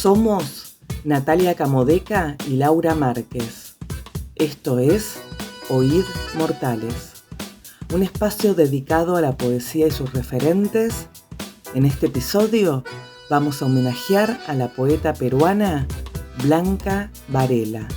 Somos Natalia Camodeca y Laura Márquez. Esto es Oíd Mortales, un espacio dedicado a la poesía y sus referentes. En este episodio vamos a homenajear a la poeta peruana Blanca Varela.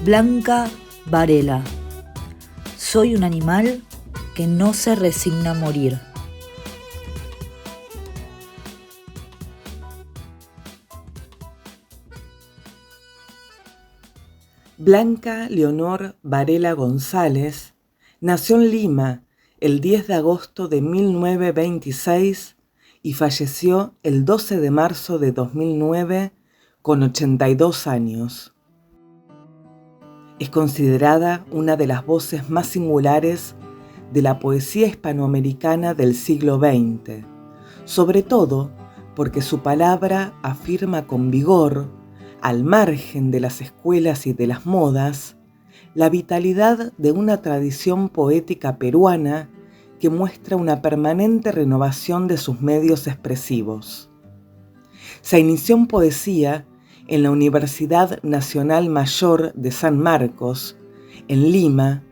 Blanca Varela. Soy un animal que no se resigna a morir. Blanca Leonor Varela González nació en Lima el 10 de agosto de 1926 y falleció el 12 de marzo de 2009 con 82 años. Es considerada una de las voces más singulares de la poesía hispanoamericana del siglo XX, sobre todo porque su palabra afirma con vigor, al margen de las escuelas y de las modas, la vitalidad de una tradición poética peruana que muestra una permanente renovación de sus medios expresivos. Se inició en poesía en la Universidad Nacional Mayor de San Marcos, en Lima,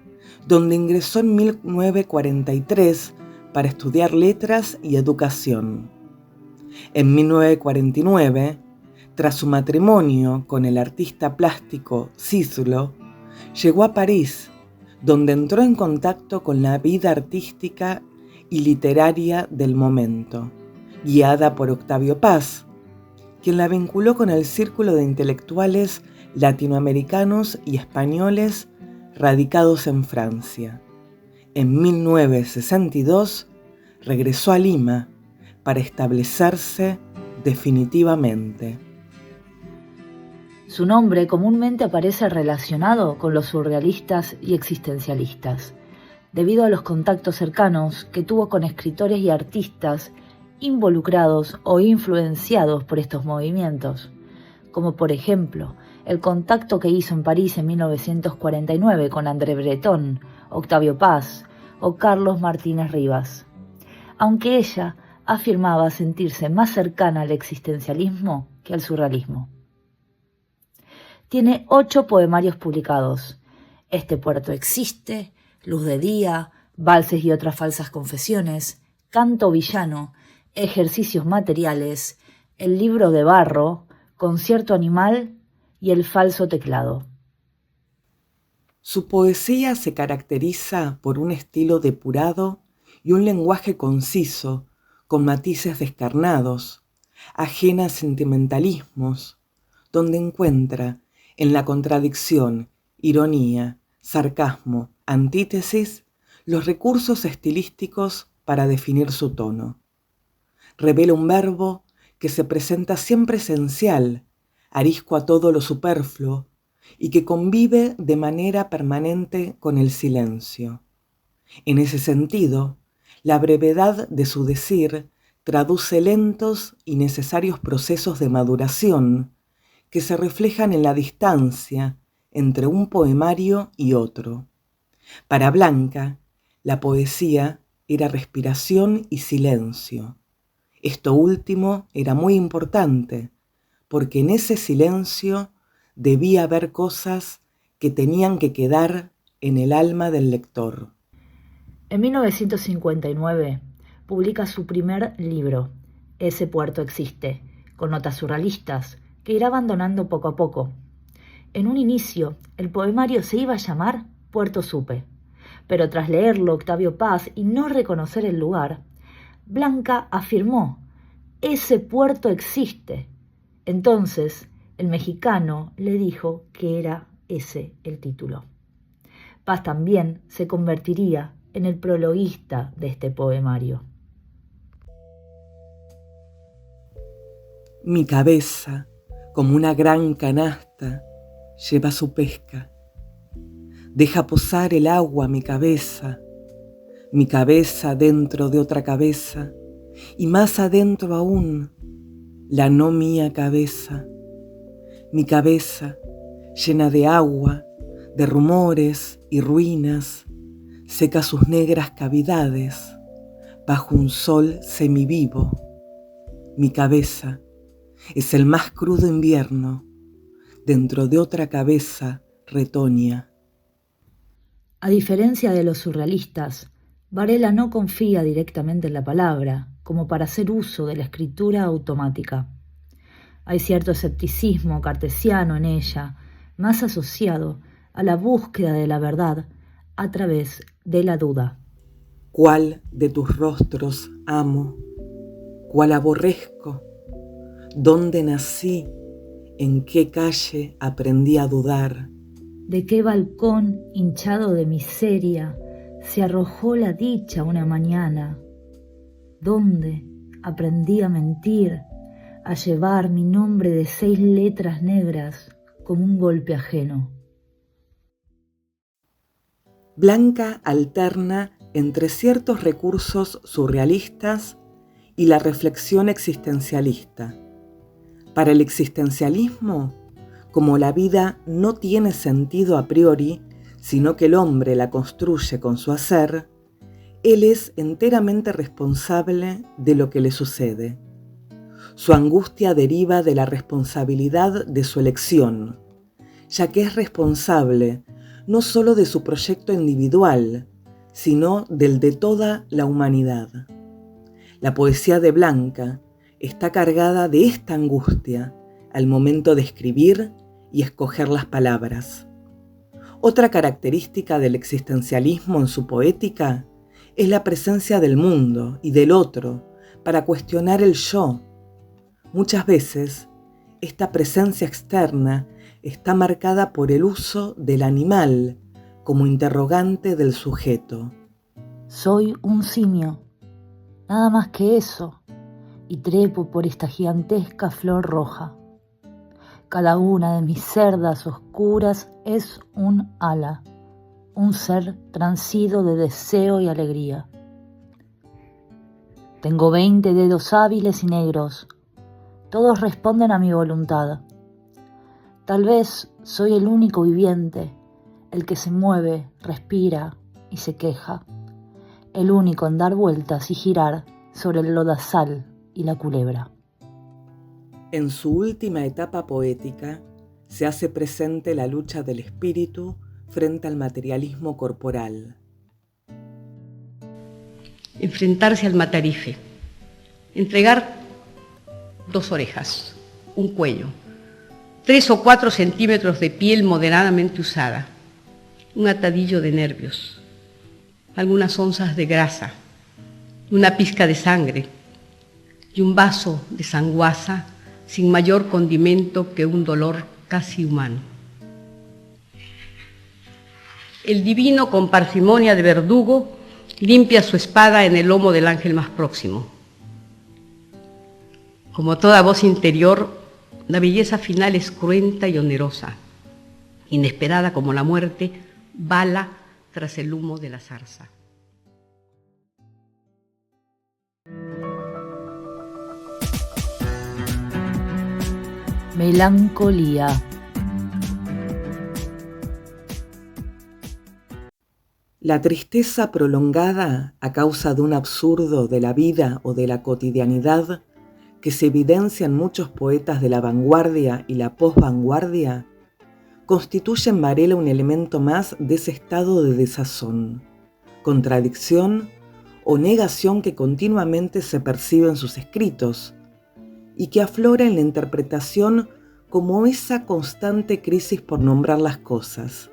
donde ingresó en 1943 para estudiar letras y educación. En 1949, tras su matrimonio con el artista plástico Cislo, llegó a París, donde entró en contacto con la vida artística y literaria del momento, guiada por Octavio Paz, quien la vinculó con el círculo de intelectuales latinoamericanos y españoles radicados en Francia. En 1962 regresó a Lima para establecerse definitivamente. Su nombre comúnmente aparece relacionado con los surrealistas y existencialistas, debido a los contactos cercanos que tuvo con escritores y artistas involucrados o influenciados por estos movimientos, como por ejemplo el contacto que hizo en París en 1949 con André Breton, Octavio Paz o Carlos Martínez Rivas, aunque ella afirmaba sentirse más cercana al existencialismo que al surrealismo. Tiene 8 poemarios publicados: Este puerto existe, Luz de día, Valses y otras falsas confesiones, Canto villano, Ejercicios materiales, El libro de barro, Concierto animal y El falso teclado. Su poesía se caracteriza por un estilo depurado y un lenguaje conciso, con matices descarnados, ajena a sentimentalismos, donde encuentra en la contradicción, ironía, sarcasmo, antítesis, los recursos estilísticos para definir su tono. Revela un verbo que se presenta siempre esencial, arisco a todo lo superfluo, y que convive de manera permanente con el silencio. En ese sentido, la brevedad de su decir traduce lentos y necesarios procesos de maduración que se reflejan en la distancia entre un poemario y otro. Para Blanca, la poesía era respiración y silencio. Esto último era muy importante, porque en ese silencio debía haber cosas que tenían que quedar en el alma del lector. En 1959 publica su primer libro, Ese puerto existe, con notas surrealistas, que irá abandonando poco a poco. En un inicio, el poemario se iba a llamar Puerto Supe, pero tras leerlo Octavio Paz y no reconocer el lugar, Blanca afirmó: ese puerto existe. Entonces, el mexicano le dijo que era ese el título. Paz también se convertiría en el prologuista de este poemario. Mi cabeza, como una gran canasta, lleva su pesca. Deja posar el agua mi cabeza dentro de otra cabeza, y más adentro aún, la no mía cabeza. Mi cabeza, llena de agua, de rumores y ruinas, seca sus negras cavidades bajo un sol semivivo. Mi cabeza es el más crudo invierno dentro de otra cabeza retoña. A diferencia de los surrealistas, Varela no confía directamente en la palabra, como para hacer uso de la escritura automática. Hay cierto escepticismo cartesiano en ella, más asociado a la búsqueda de la verdad a través de la duda. ¿Cuál de tus rostros amo? ¿Cuál aborrezco? ¿Dónde nací? ¿En qué calle aprendí a dudar? ¿De qué balcón hinchado de miseria se arrojó la dicha una mañana? ¿Dónde aprendí a mentir, a llevar mi nombre de 6 letras negras como un golpe ajeno? Blanca alterna entre ciertos recursos surrealistas y la reflexión existencialista. Para el existencialismo, como la vida no tiene sentido a priori, sino que el hombre la construye con su hacer, él es enteramente responsable de lo que le sucede. Su angustia deriva de la responsabilidad de su elección, ya que es responsable no solo de su proyecto individual, sino del de toda la humanidad. La poesía de Blanca está cargada de esta angustia al momento de escribir y escoger las palabras. Otra característica del existencialismo en su poética es la presencia del mundo y del otro para cuestionar el yo. Muchas veces, esta presencia externa está marcada por el uso del animal como interrogante del sujeto. Soy un simio, nada más que eso, y trepo por esta gigantesca flor roja. Cada una de mis cerdas oscuras es un ala, un ser transido de deseo y alegría. Tengo 20 dedos hábiles y negros, todos responden a mi voluntad. Tal vez soy el único viviente, el que se mueve, respira y se queja, el único en dar vueltas y girar sobre el lodazal y la culebra. En su última etapa poética, se hace presente la lucha del espíritu frente al materialismo corporal. Enfrentarse al matarife, entregar 2 orejas, un cuello, 3 o 4 centímetros de piel moderadamente usada, un atadillo de nervios, algunas onzas de grasa, una pizca de sangre y un vaso de sanguaza sin mayor condimento que un dolor casi humano. El divino, con parsimonia de verdugo, limpia su espada en el lomo del ángel más próximo. Como toda voz interior, la belleza final es cruenta y onerosa, inesperada como la muerte, bala tras el humo de la zarza. Melancolía. La tristeza prolongada a causa de un absurdo de la vida o de la cotidianidad que se evidencia en muchos poetas de la vanguardia y la posvanguardia, constituye en Varela un elemento más de ese estado de desazón, contradicción o negación que continuamente se percibe en sus escritos y que aflora en la interpretación como esa constante crisis por nombrar las cosas.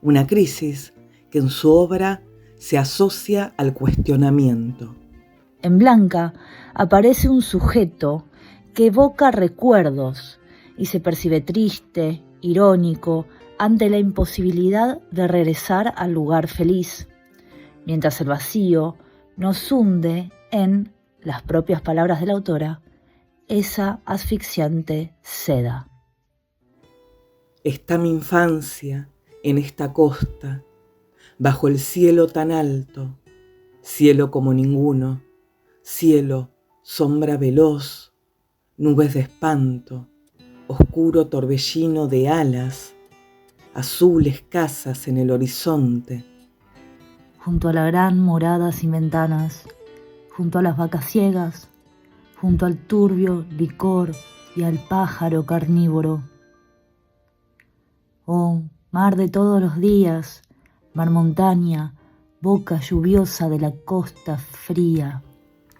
Una crisis que en su obra se asocia al cuestionamiento. En Blanca aparece un sujeto que evoca recuerdos y se percibe triste, irónico, ante la imposibilidad de regresar al lugar feliz, mientras el vacío nos hunde en, las propias palabras de la autora, esa asfixiante seda. Está mi infancia en esta costa, bajo el cielo tan alto, cielo como ninguno, cielo, sombra veloz, nubes de espanto, oscuro torbellino de alas, azules casas en el horizonte. Junto a la gran morada sin ventanas, junto a las vacas ciegas, junto al turbio licor y al pájaro carnívoro. Oh, mar de todos los días, mar montaña, boca lluviosa de la costa fría.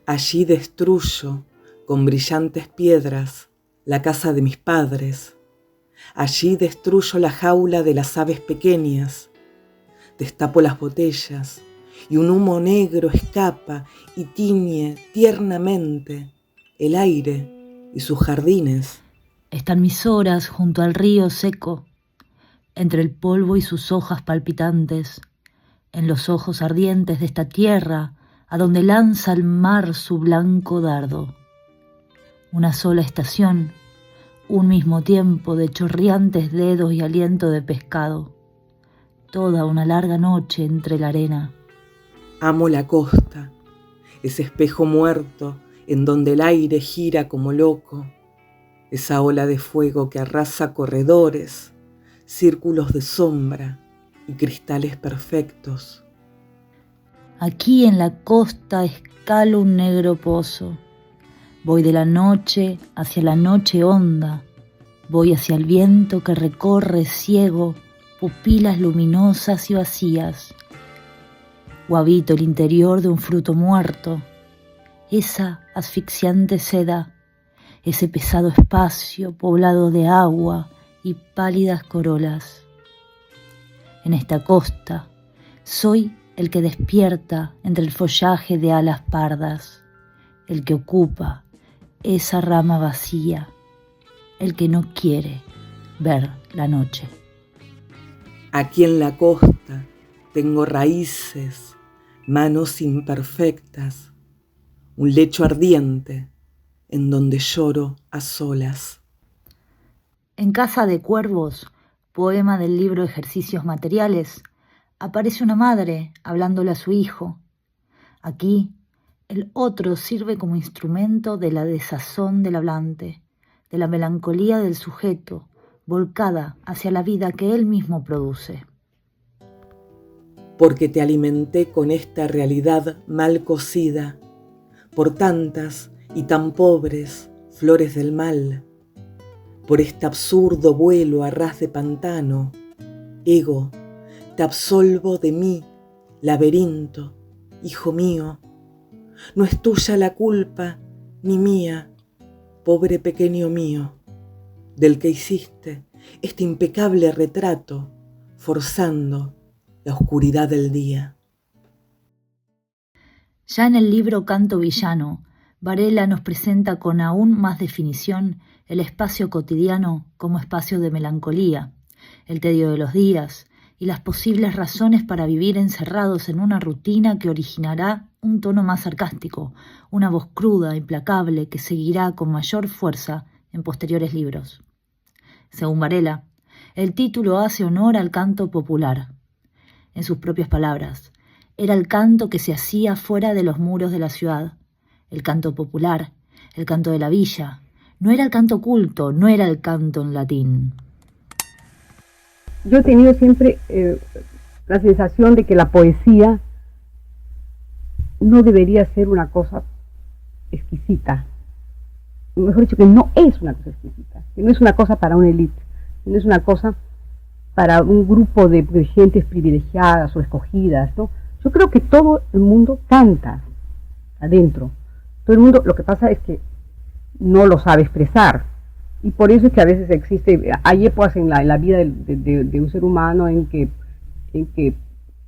Allí destruyo con brillantes piedras la casa de mis padres. Allí destruyo la jaula de las aves pequeñas. Destapo las botellas y un humo negro escapa y tiñe tiernamente el aire y sus jardines. Están mis horas junto al río seco, entre el polvo y sus hojas palpitantes, en los ojos ardientes de esta tierra a donde lanza el mar su blanco dardo. Una sola estación, un mismo tiempo de chorreantes dedos y aliento de pescado, toda una larga noche entre la arena. Amo la costa, ese espejo muerto en donde el aire gira como loco, esa ola de fuego que arrasa corredores, círculos de sombra y cristales perfectos. Aquí en la costa escalo un negro pozo. Voy de la noche hacia la noche honda. Voy hacia el viento que recorre ciego pupilas luminosas y vacías. O habito el interior de un fruto muerto. Esa asfixiante seda, ese pesado espacio poblado de agua y pálidas corolas. En esta costa soy el que despierta entre el follaje de alas pardas, el que ocupa esa rama vacía, el que no quiere ver la noche. Aquí en la costa tengo raíces, manos imperfectas, un lecho ardiente en donde lloro a solas. En Casa de Cuervos, poema del libro Ejercicios Materiales, aparece una madre hablándole a su hijo. Aquí, el otro sirve como instrumento de la desazón del hablante, de la melancolía del sujeto, volcada hacia la vida que él mismo produce. Porque te alimenté con esta realidad mal cocida, por tantas y tan pobres flores del mal, por este absurdo vuelo a ras de pantano, ego, te absolvo de mí, laberinto, hijo mío. No es tuya la culpa, ni mía, pobre pequeño mío, del que hiciste este impecable retrato, forzando la oscuridad del día. Ya en el libro Canto Villano, Varela nos presenta con aún más definición el espacio cotidiano como espacio de melancolía, el tedio de los días y las posibles razones para vivir encerrados en una rutina que originará un tono más sarcástico, una voz cruda, implacable, que seguirá con mayor fuerza en posteriores libros. Según Varela, el título hace honor al canto popular. En sus propias palabras, era el canto que se hacía fuera de los muros de la ciudad, el canto popular, el canto de la villa. No era el canto culto, no era el canto en latín. Yo he tenido siempre la sensación de que la poesía no debería ser una cosa exquisita. Mejor dicho, que no es una cosa exquisita, que no es una cosa para una élite, que no es una cosa para un grupo de gentes privilegiadas o escogidas, ¿no? Yo creo que todo el mundo canta adentro. Todo el mundo, lo que pasa es que no lo sabe expresar. Y por eso es que a veces hay épocas en la vida de un ser humano en que,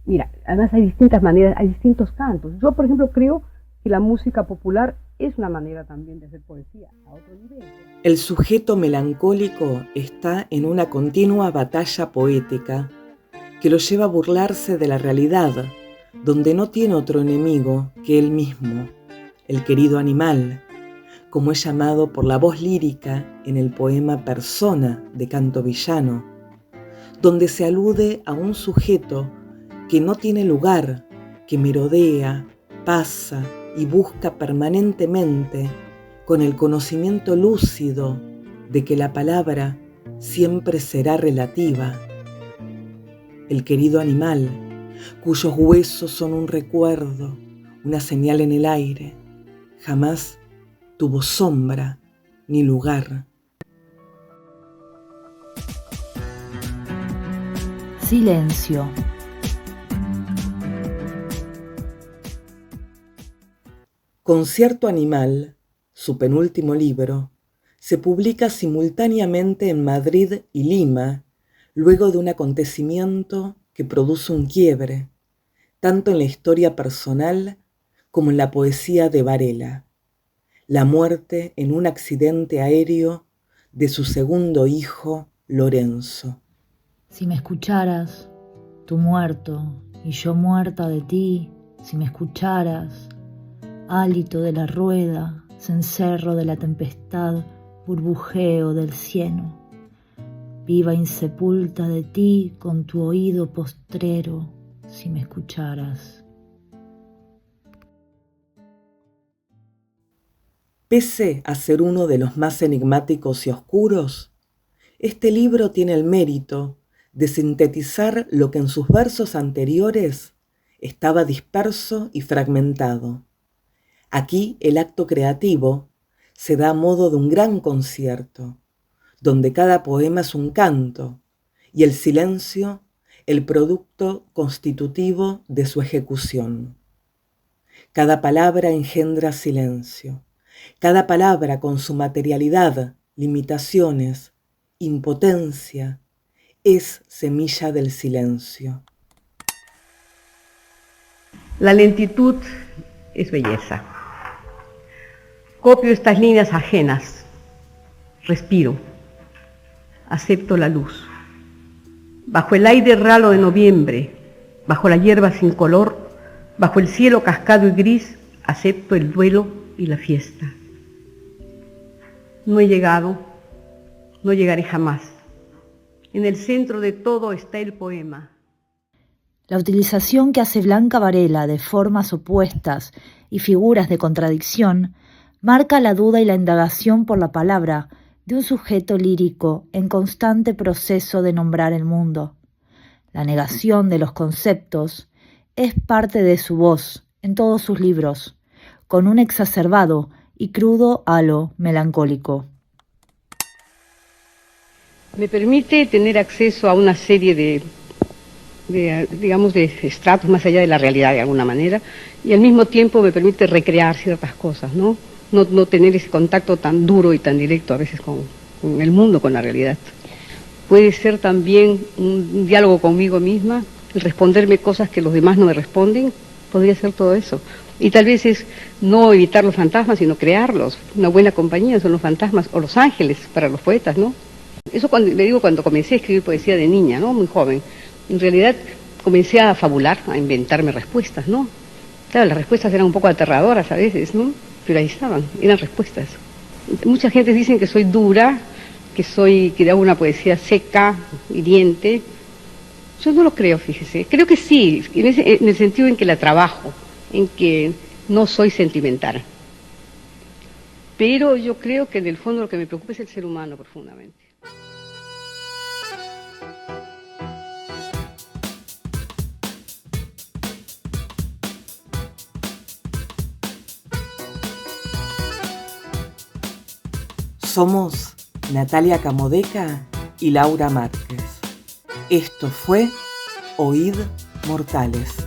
mira, además hay distintas maneras, hay distintos cantos. Yo, por ejemplo, creo que la música popular es una manera también de hacer poesía a otro nivel. El sujeto melancólico está en una continua batalla poética que lo lleva a burlarse de la realidad, donde no tiene otro enemigo que él mismo, el querido animal, como es llamado por la voz lírica en el poema Persona de Canto Villano, donde se alude a un sujeto que no tiene lugar, que merodea, pasa y busca permanentemente, con el conocimiento lúcido de que la palabra siempre será relativa. El querido animal, cuyos huesos son un recuerdo, una señal en el aire, jamás tuvo sombra ni lugar. Silencio. Concierto Animal, su penúltimo libro, se publica simultáneamente en Madrid y Lima, luego de un acontecimiento que produce un quiebre, tanto en la historia personal como en la poesía de Varela: la muerte en un accidente aéreo de su segundo hijo, Lorenzo. Si me escucharas, tú muerto y yo muerta de ti, si me escucharas, hálito de la rueda, cencerro de la tempestad, burbujeo del cieno, viva insepulta de ti con tu oído postrero, si me escucharas. Pese a ser uno de los más enigmáticos y oscuros, este libro tiene el mérito de sintetizar lo que en sus versos anteriores estaba disperso y fragmentado. Aquí el acto creativo se da a modo de un gran concierto, donde cada poema es un canto y el silencio el producto constitutivo de su ejecución. Cada palabra engendra silencio, cada palabra con su materialidad, limitaciones, impotencia, es semilla del silencio. La lentitud es belleza. Copio estas líneas ajenas, respiro, acepto la luz. Bajo el aire ralo de noviembre, bajo la hierba sin color, bajo el cielo cascado y gris, acepto el duelo y la fiesta. No he llegado, no llegaré jamás. En el centro de todo está el poema. La utilización que hace Blanca Varela de formas opuestas y figuras de contradicción marca la duda y la indagación por la palabra de un sujeto lírico en constante proceso de nombrar el mundo. La negación de los conceptos es parte de su voz en todos sus libros, con un exacerbado y crudo halo melancólico. Me permite tener acceso a una serie de estratos más allá de la realidad de alguna manera, y al mismo tiempo me permite recrear ciertas cosas, ¿no? No tener ese contacto tan duro y tan directo a veces con el mundo, con la realidad. Puede ser también un diálogo conmigo misma, el responderme cosas que los demás no me responden, podría ser todo eso. Y tal vez es no evitar los fantasmas, sino crearlos. Una buena compañía son los fantasmas o los ángeles para los poetas, ¿no? Eso cuando comencé a escribir poesía de niña, ¿no? Muy joven. En realidad comencé a fabular, a inventarme respuestas, ¿no? Claro, las respuestas eran un poco aterradoras a veces, ¿no? Pero ahí estaban, eran respuestas. Mucha gente dice que soy dura, que hago una poesía seca, hiriente. Yo no lo creo, fíjese. Creo que sí, en el sentido en que la trabajo, en que no soy sentimental. Pero yo creo que en el fondo lo que me preocupa es el ser humano profundamente. Somos Natalia Camodeca y Laura Márquez. Esto fue Oíd Mortales.